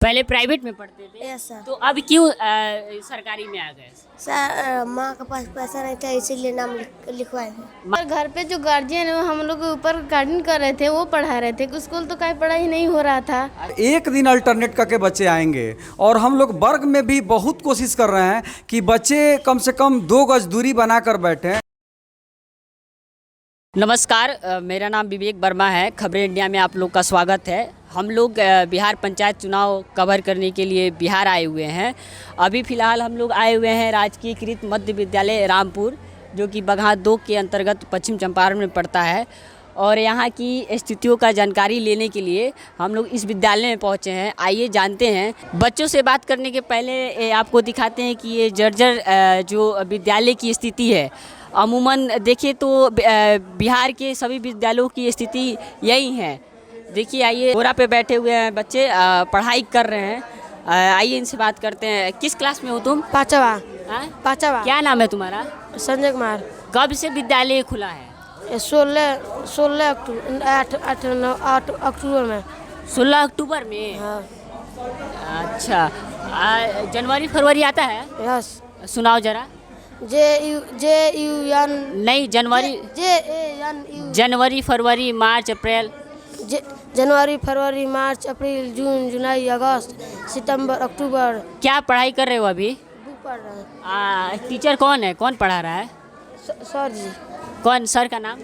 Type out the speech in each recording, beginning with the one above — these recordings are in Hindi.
पहले प्राइवेट में पढ़ते थे। Yes sir. तो अब क्यों सरकारी में आ गए? सर माँ के पास पैसा नहीं था इसीलिए नाम लिखवाए हैं। और घर पे जो गार्जियन है वो हम लोग के ऊपर गार्डियन कर रहे थे, वो पढ़ा रहे थे। स्कूल तो कहीं पढ़ाई नहीं हो रहा था। एक दिन अल्टरनेट करके बच्चे आएंगे और हम लोग वर्ग में भी बहुत कोशिश कर रहे हैं कि बच्चे कम से कम 2 गज दूरी बनाकर बैठें। नमस्कार, मेरा नाम विवेक वर्मा है। खबरें इंडिया में आप लोग का स्वागत है। हम लोग बिहार पंचायत चुनाव कवर करने के लिए बिहार आए हुए हैं। अभी फ़िलहाल हम लोग आए हुए हैं राजकीय कृत मध्य विद्यालय रामपुर, जो कि बगहा 2 के अंतर्गत पश्चिम चंपारण में पड़ता है। और यहाँ की स्थितियों का जानकारी लेने के लिए हम लोग इस विद्यालय में पहुँचे हैं। आइए जानते हैं। बच्चों से बात करने के पहले आपको दिखाते हैं कि ये जर्जर जो विद्यालय की स्थिति है। अमूमन देखिए तो बिहार के सभी विद्यालयों की स्थिति यही है। देखिए, आइए, बोरा पे बैठे हुए हैं बच्चे, पढ़ाई कर रहे हैं। आइए इनसे बात करते हैं। किस क्लास में हो तुम? पाँचवा। क्या नाम है तुम्हारा? संजय कुमार। कब से विद्यालय खुला है? 16 अक्टूबर में। 16 अक्टूबर में। हाँ। अच्छा, जनवरी फरवरी आता है? यस। सुनाओ जरा। JUN नहीं, जनवरी, जनवरी फरवरी मार्च अप्रैल। जनवरी फरवरी मार्च अप्रैल जून जुलाई अगस्त सितंबर अक्टूबर। क्या पढ़ाई कर रहे हो अभी? बुक पढ़ रहे हैं। टीचर कौन है? कौन पढ़ा रहा है? सर जी। कौन सर का नाम?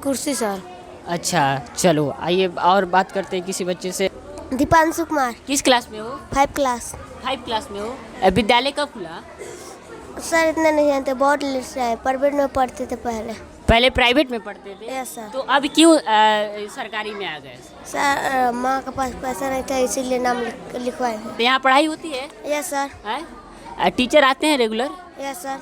कुर्सी सर। अच्छा, चलो आइए और बात करते हैं किसी बच्चे से। दीपांशु कुमार। किस क्लास में हो? 5 क्लास। 5 क्लास में हो। विद्यालय कब खुला? सर इतना नहीं जानते, बहुत लेट से आए। प्राइवेट में पढ़ते थे पहले प्राइवेट में पढ़ते थे। Yes sir. तो अब क्यों सरकारी में आ गए? सर माँ के पास पैसा नहीं था इसीलिए नाम लिखवाए हैं। तो यहाँ पढ़ाई होती है? Yes sir. टीचर आते हैं रेगुलर? Yes sir.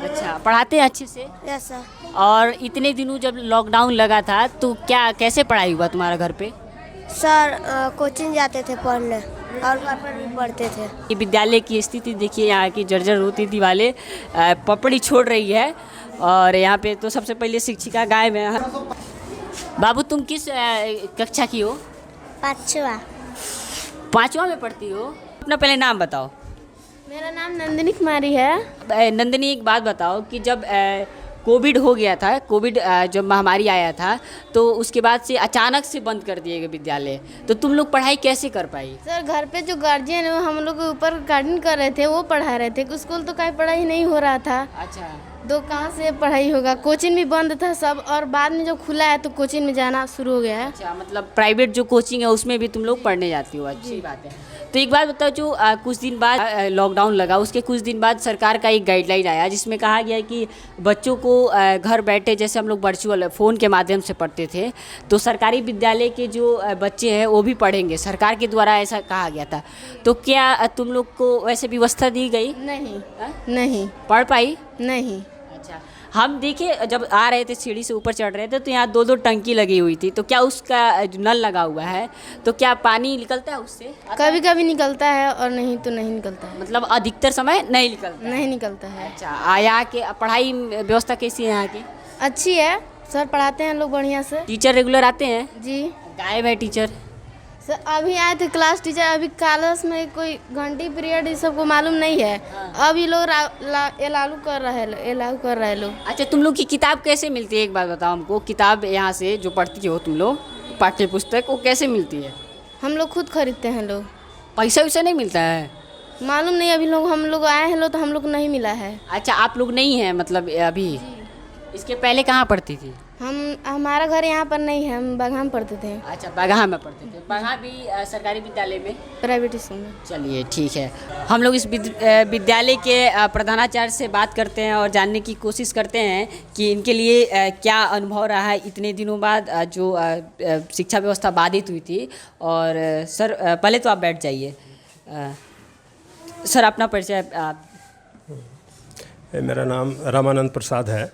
अच्छा, पढ़ाते हैं अच्छे से? Yes sir. और इतने दिनों जब लॉकडाउन लगा था तो क्या कैसे पढ़ाई हुआ तुम्हारा घर पे? सर कोचिंग जाते थे पढ़ने और घर पर भी पढ़ते थे। ये विद्यालय की स्थिति देखिए, यहाँ की जर्जर होती दीवारें पपड़ी छोड़ रही है। और यहाँ पे तो सबसे पहले शिक्षिका गायब है। बाबू, तुम किस कक्षा की हो? 5वां। 5वां में पढ़ती हो? अपना पहले नाम बताओ। मेरा नाम नंदिनी कुमारी है। नंदिनी, एक बात बताओ कि जब कोविड हो गया था, कोविड जब महामारी आया था तो उसके बाद से अचानक से बंद कर दिए गए विद्यालय, तो तुम लोग पढ़ाई कैसे कर पाई? सर घर पे जो गार्जियन है वो हम लोग के ऊपर गार्डियन कर रहे थे, वो पढ़ा रहे थे। स्कूल तो कहीं पढ़ाई नहीं हो रहा था। अच्छा, तो कहाँ से पढ़ाई होगा? कोचिंग भी बंद था सब, और बाद में जो खुला है तो कोचिंग में जाना शुरू हो गया है। अच्छा, मतलब प्राइवेट जो कोचिंग है उसमें भी तुम लोग पढ़ने जाती हो। अच्छी बात है। तो एक बात बताओ, जो कुछ दिन बाद लॉकडाउन लगा, उसके कुछ दिन बाद सरकार का एक गाइडलाइन आया जिसमें कहा गया कि बच्चों को घर बैठे, जैसे हम लोग वर्चुअल फ़ोन के माध्यम से पढ़ते थे, तो सरकारी विद्यालय के जो बच्चे हैं वो भी पढ़ेंगे। सरकार के द्वारा ऐसा कहा गया था। तो क्या तुम लोग को वैसे व्यवस्था दी गई? नहीं पढ़ पाई? नहीं। अच्छा, हम देखे जब आ रहे थे, सीढ़ी से ऊपर चढ़ रहे थे, तो यहाँ 2-2 टंकी लगी हुई थी। तो क्या उसका जो नल लगा हुआ है तो क्या पानी निकलता है उससे? कभी कभी निकलता है और नहीं तो नहीं निकलता है। मतलब अधिकतर समय नहीं निकलता? नहीं निकलता है। अच्छा, यहाँ के पढ़ाई व्यवस्था कैसी है यहाँ की? अच्छी है, सर पढ़ाते हैं लोग बढ़िया से। टीचर रेगुलर आते हैं? जी। गायब है टीचर? सर अभी आए थे क्लास टीचर, अभी क्लास में कोई घंटी पीरियड ये सबको मालूम नहीं है। अब ये लोग लागू कर रहे हैं लोग। अच्छा, तुम लोग की किताब कैसे मिलती है? एक बात बताओ हमको। किताब यहाँ से जो पढ़ती हो तुम लोग, पाठ्य पुस्तक, वो कैसे मिलती है? हम लोग खुद खरीदते हैं लोग। पैसा वैसा नहीं मिलता है? मालूम नहीं, अभी हम लोग आए हैं लोग तो हम लोग को नहीं मिला है। अच्छा, आप लोग नहीं हैं मतलब अभी? इसके पहले कहाँ पढ़ती थी? हमारा घर यहाँ पर नहीं है, हम बगहा में पढ़ते थे। अच्छा, बगहा में पढ़ते थे। बगहा भी सरकारी विद्यालय में? प्राइवेट स्कूल में। चलिए ठीक है। हम लोग इस विद्यालय के प्रधानाचार्य से बात करते हैं और जानने की कोशिश करते हैं कि इनके लिए क्या अनुभव रहा है इतने दिनों बाद जो शिक्षा व्यवस्था बाधित हुई थी। और सर, पहले तो आप बैठ जाइए। सर, अपना परिचय आप। मेरा नाम रामानंद प्रसाद है।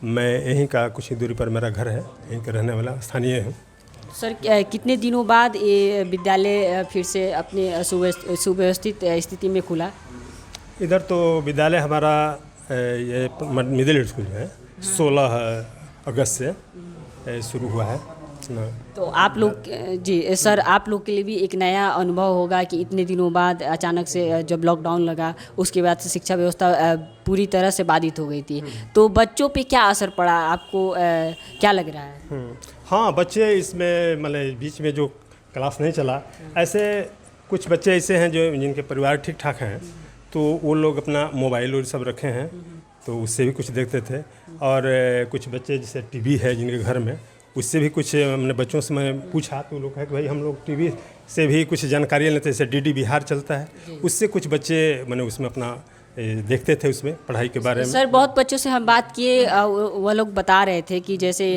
मैं यहीं का कुछ ही दूरी पर मेरा घर है, यहीं का रहने वाला स्थानीय हूँ। सर, कितने दिनों बाद ये विद्यालय फिर से अपने सुव्यवस्थित स्थिति में खुला? इधर तो विद्यालय हमारा ये मिडिल स्कूल है, 16 अगस्त से शुरू हुआ है। ना। तो आप लोग जी सर, आप लोग के लिए भी एक नया अनुभव होगा कि इतने दिनों बाद अचानक से जब लॉकडाउन लगा उसके बाद से शिक्षा व्यवस्था पूरी तरह से बाधित हो गई थी, तो बच्चों पे क्या असर पड़ा आपको, क्या लग रहा है? हाँ, बच्चे इसमें मतलब बीच में जो क्लास नहीं चला, ऐसे कुछ बच्चे ऐसे हैं जो जिनके परिवार ठीक ठाक हैं, तो वो लोग अपना मोबाइल और सब रखे हैं, तो उससे भी कुछ देखते थे। और कुछ बच्चे जैसे टीवी है जिनके घर में, उससे भी कुछ मैंने बच्चों से मैं पूछा तो लोग कहे कि भाई हम लोग टीवी से भी कुछ जानकारी लेते, जैसे डीडी बिहार चलता है, उससे कुछ बच्चे मैंने उसमें अपना देखते थे उसमें पढ़ाई के बारे में। सर बहुत बच्चों से हम बात किए, वो लोग बता रहे थे कि जैसे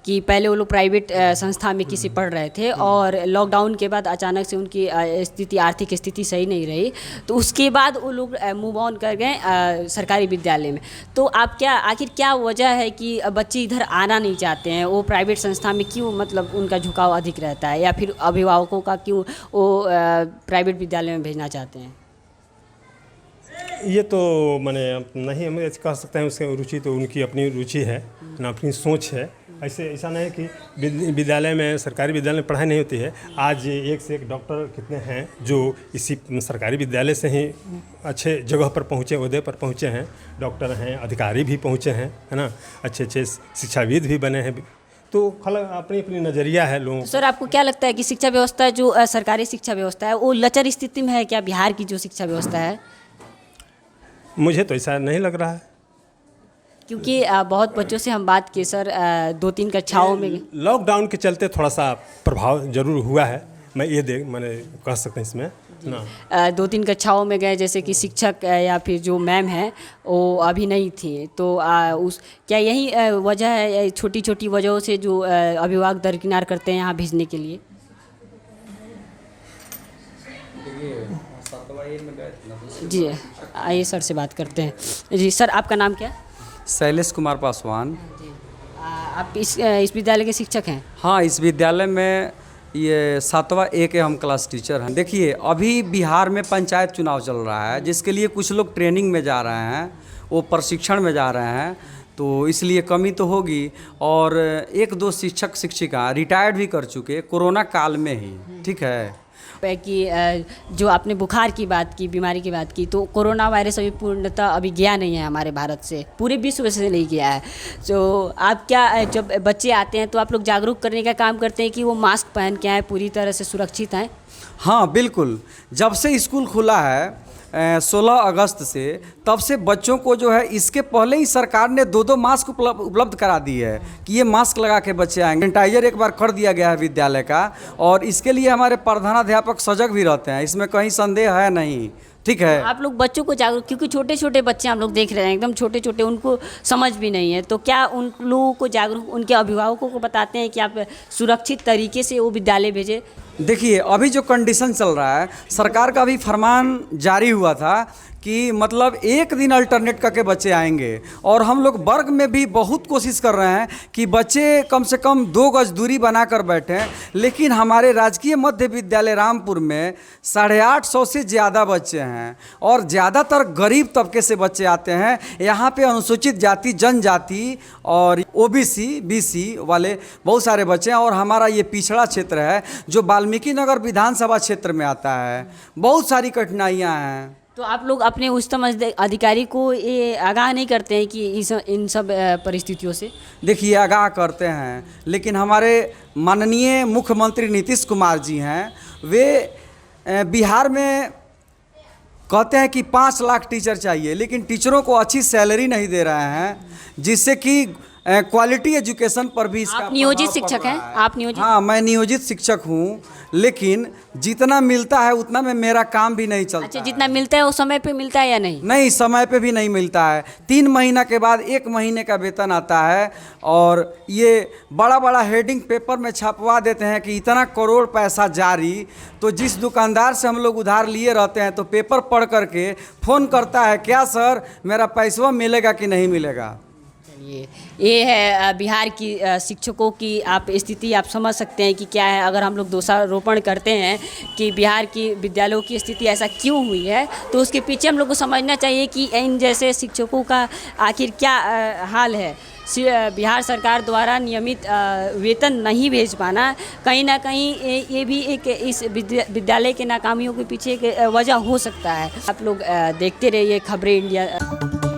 कि पहले वो लोग प्राइवेट संस्था में किसी पढ़ रहे थे और लॉकडाउन के बाद अचानक से उनकी स्थिति, आर्थिक स्थिति सही नहीं रही, तो उसके बाद वो लोग मूव ऑन कर गए सरकारी विद्यालय में। तो आप क्या, आखिर क्या वजह है कि बच्चे इधर आना नहीं चाहते हैं? वो प्राइवेट संस्था में क्यों, मतलब उनका झुकाव अधिक रहता है, या फिर अभिभावकों का क्यों वो प्राइवेट विद्यालय में भेजना चाहते हैं? ये तो मैंने नहीं हम ऐसे कह सकते हैं, उसकी रुचि तो उनकी अपनी रुचि है ना, अपनी सोच है। ऐसा नहीं है कि विद्यालय में, सरकारी विद्यालय में पढ़ाई नहीं होती है। आज एक से एक डॉक्टर कितने हैं जो इसी सरकारी विद्यालय से ही अच्छे जगह पर पहुँचे, ओहदे पर पहुँचे हैं। डॉक्टर हैं, अधिकारी भी पहुँचे हैं, है ना, अच्छे अच्छे शिक्षाविद भी बने हैं। तो अपनी अपनी नज़रिया है लोगों। सर आपको क्या लगता है कि शिक्षा व्यवस्था जो सरकारी शिक्षा व्यवस्था है वो लचर स्थिति में है क्या, बिहार की जो शिक्षा व्यवस्था है? मुझे तो ऐसा नहीं लग रहा है, क्योंकि बहुत बच्चों से हम बात किए सर, 2-3 कक्षाओं में लॉकडाउन के चलते थोड़ा सा प्रभाव जरूर हुआ है। मैंने कह सकते हैं इसमें ना। 2-3 कक्षाओं में गए, जैसे कि शिक्षक या फिर जो मैम है वो अभी नहीं थी, तो क्या यही वजह है, छोटी छोटी वजहों से जो अभिभावक दरकिनार करते हैं यहाँ भेजने के लिए? जी आइए सर से बात करते हैं। जी सर, आपका नाम क्या है? शैलेश कुमार पासवान। आप इस विद्यालय के शिक्षक हैं? हाँ, इस विद्यालय में ये 7वां ए के हम क्लास टीचर हैं। देखिए, अभी बिहार में पंचायत चुनाव चल रहा है, जिसके लिए कुछ लोग ट्रेनिंग में जा रहे हैं, वो प्रशिक्षण में जा रहे हैं, तो इसलिए कमी तो होगी। और 1-2 शिक्षक शिक्षिका रिटायर्ड भी कर चुके कोरोना काल में ही, ठीक है। कि जो आपने बुखार की बात की, बीमारी की बात की, तो कोरोना वायरस अभी पूर्णतः अभी गया नहीं है हमारे भारत से, पूरे विश्व से नहीं गया है। तो आप क्या, जब बच्चे आते हैं तो आप लोग जागरूक करने का काम करते हैं कि वो मास्क पहन के आए, पूरी तरह से सुरक्षित हैं? हाँ बिल्कुल, जब से स्कूल खुला है 16 अगस्त से, तब से बच्चों को जो है, इसके पहले ही सरकार ने 2-2 मास्क उपलब्ध करा दी है कि ये मास्क लगा के बच्चे आएंगे। सैनिटाइजर एक बार कर दिया गया है विद्यालय का, और इसके लिए हमारे प्रधानाध्यापक सजग भी रहते हैं, इसमें कहीं संदेह है नहीं, ठीक है। आप लोग बच्चों को जागरूक, क्योंकि छोटे छोटे बच्चे हम लोग देख रहे हैं, एकदम छोटे छोटे, उनको समझ भी नहीं है, तो क्या उन लोगों को जागरूक, उनके अभिभावकों को बताते हैं कि आप सुरक्षित तरीके से वो विद्यालय भेजें? देखिए, अभी जो कंडीशन चल रहा है, सरकार का भी फरमान जारी हुआ था कि मतलब एक दिन अल्टरनेट करके बच्चे आएंगे, और हम लोग वर्ग में भी बहुत कोशिश कर रहे हैं कि बच्चे कम से कम 2 गज दूरी बनाकर बैठें। लेकिन हमारे राजकीय मध्य विद्यालय रामपुर में 850 से ज़्यादा बच्चे हैं, और ज़्यादातर गरीब तबके से बच्चे आते हैं। यहाँ पे अनुसूचित जाति, जनजाति और OBC, BC वाले बहुत सारे बच्चे हैं, और हमारा ये पिछड़ा क्षेत्र है जो वाल्मीकि नगर विधानसभा क्षेत्र में आता है। बहुत सारी कठिनाइयाँ हैं। तो आप लोग अपने उच्चतम अधिकारी को ये आगाह नहीं करते हैं कि इन सब परिस्थितियों से? देखिए, आगाह करते हैं, लेकिन हमारे माननीय मुख्यमंत्री नीतीश कुमार जी हैं, वे बिहार में कहते हैं कि 5 लाख टीचर चाहिए, लेकिन टीचरों को अच्छी सैलरी नहीं दे रहे हैं, जिससे कि क्वालिटी एजुकेशन पर भी इसका आप नियोजित शिक्षक हैं? आप नियोजित? हाँ, मैं नियोजित शिक्षक हूँ, लेकिन जितना मिलता है उतना में मेरा काम भी नहीं चलता। अच्छा, जितना मिलता है वो समय पे मिलता है या नहीं? नहीं, समय पे भी नहीं मिलता है। 3 महीना के बाद 1 महीने का वेतन आता है, और ये बड़ा बड़ा हेडिंग पेपर में छपवा देते हैं कि इतना करोड़ पैसा जारी। तो जिस दुकानदार से हम लोग उधार लिए रहते हैं, तो पेपर पढ़ करके फ़ोन करता है, क्या सर मेरा पैसा मिलेगा कि नहीं मिलेगा। ये है बिहार की शिक्षकों की आप स्थिति आप समझ सकते हैं कि क्या है। अगर हम लोग दोषारोपण करते हैं कि बिहार की विद्यालयों की स्थिति ऐसा क्यों हुई है, तो उसके पीछे हम लोग को समझना चाहिए कि इन जैसे शिक्षकों का आखिर क्या हाल है। बिहार सरकार द्वारा नियमित वेतन नहीं भेज पाना कहीं ना कहीं ये भी एक इस विद्यालय के नाकामियों के पीछे एक वजह हो सकता है। आप लोग देखते रहिए खबरें इंडिया।